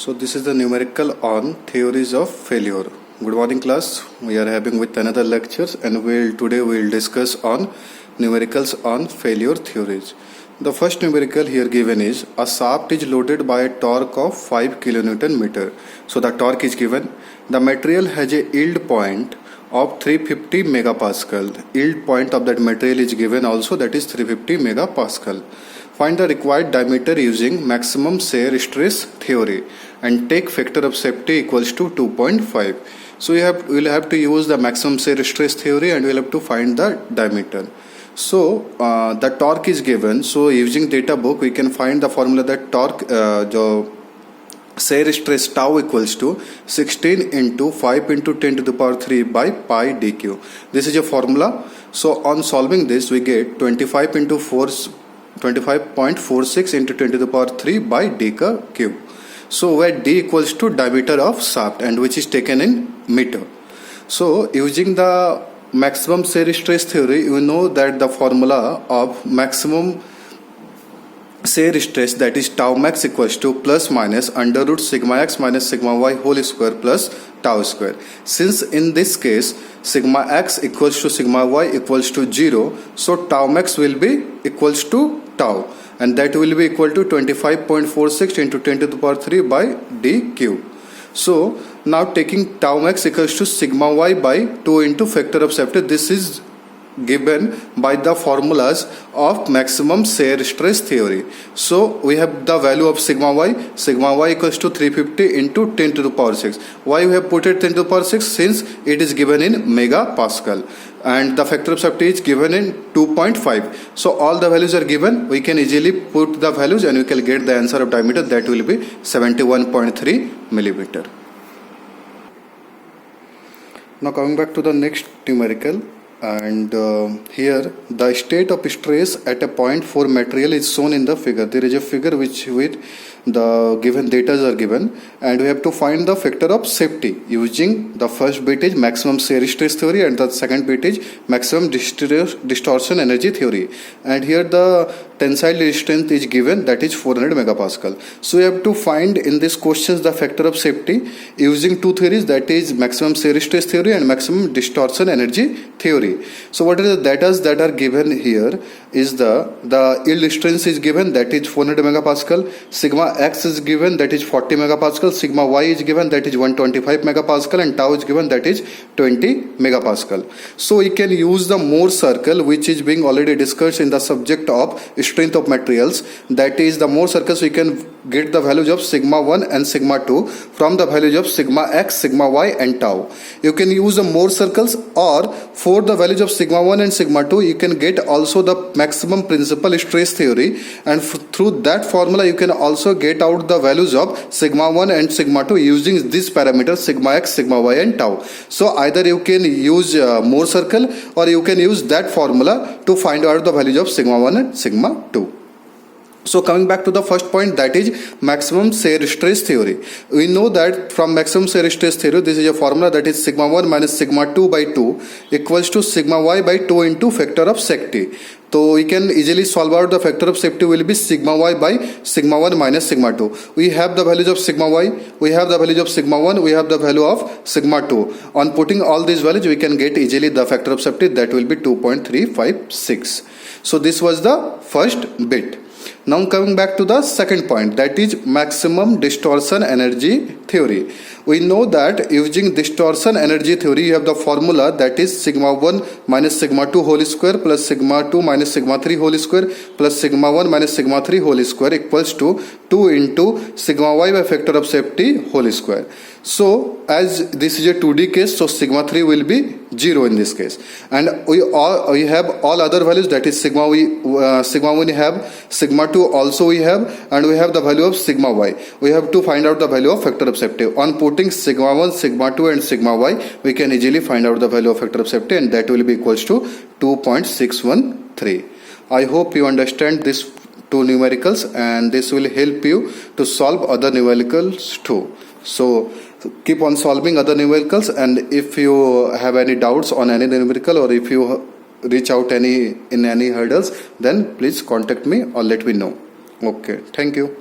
So this is the numerical on theories of failure. Good morning class. We are having with another lectures and today we'll discuss on numericals on failure theories. The first numerical here given is a shaft is loaded by a torque of 5 kilonewton meter. So the torque is given. The material has a yield point of 350 megapascal. Yield point of that material is given also, that is 350 megapascal. Find the required diameter using maximum shear stress theory and take factor of safety equals to 2.5. So we'll have to use the maximum shear stress theory and we'll have to find the diameter. So the torque is given. So using data book we can find the formula that torque shear stress tau equals to 16 into 5 into 10 to the power 3 by pi dq. This is a formula. So on solving this we get 25.46 into 10 to the power 3 by d cube. So where d equals to diameter of shaft and which is taken in meter. So using the maximum shear stress theory, you know that the formula of maximum shear stress, that is tau max equals to plus minus under root sigma x minus sigma y whole square plus tau square. Since in this case sigma x equals to sigma y equals to 0, so tau max will be equals to tau, and that will be equal to 25.46 into 10 to the power 3 by d cube. So now taking tau max equals to sigma y by 2 into factor of safety, this is given by the formulas of maximum shear stress theory. So we have the value of sigma y equals to 350 into 10 to the power 6. Why we have put it 10 to the power 6? Since it is given in megapascal and the factor of safety is given in 2.5. So all the values are given. We can easily put the values and we can get the answer of diameter, that will be 71.3 millimeter. Now coming back to the next numerical, and here the state of stress at a point for material is shown in the figure. There is a figure with the given data are given, and we have to find the factor of safety using the first bit is maximum shear stress theory and the second bit is maximum distortion energy theory, and here the tensile resistance is given, that is 400 megapascal. So we have to find in this questions the factor of safety using two theories, that is maximum shear stress theory and maximum distortion energy theory. So what are the data that are given here is the yield strength is given, that is 400 megapascal, sigma x is given, that is 40 megapascal, sigma y is given, that is 125 megapascal, and tau is given, that is 20 megapascal. So we can use the Mohr circle which is being already discussed in the subject of strength of materials, that is the Mohr circles. We can get the values of sigma 1 and sigma 2 from the values of sigma x, sigma y and tau. You can use the Mohr circles, or for the values of sigma 1 and sigma 2 you can get also the maximum principal stress theory, and through that formula you can also get out the values of sigma 1 and sigma 2 using this parameter sigma x, sigma y and tau. So either you can use Mohr circle or you can use that formula to find out the values of sigma 1 and sigma 2. So coming back to the first point, that is maximum shear stress theory. We know that from maximum shear stress theory, this is a formula, that is sigma 1 minus sigma 2 by 2 equals to sigma y by 2 into factor of safety. So we can easily solve out the factor of safety will be sigma y by sigma 1 minus sigma 2. We have the values of sigma y, we have the values of sigma 1, we have the value of sigma 2. On putting all these values we can get easily the factor of safety, that will be 2.356. So this was the first bit. Now coming back to the second point, that is maximum distortion energy theory. We know that using distortion energy theory you have the formula, that is sigma 1 minus sigma 2 whole square plus sigma 2 minus sigma 3 whole square plus sigma 1 minus sigma 3 whole square equals to 2 into sigma y by factor of safety whole square. So as this is a 2D case, so sigma 3 will be 0 in this case, and we have all other values, that is sigma 1 we have, sigma 2 also we have, and we have the value of sigma y. We have to find out the value of factor of safety. On putting sigma 1, sigma 2 and sigma y, we can easily find out the value of factor of safety, and that will be equals to 2.613. I hope you understand this two numericals, and this will help you to solve other numericals too. So keep on solving other numericals, and if you have any doubts on any numerical, or if you reach out in any hurdles, then please contact me or let me know. Okay, thank you.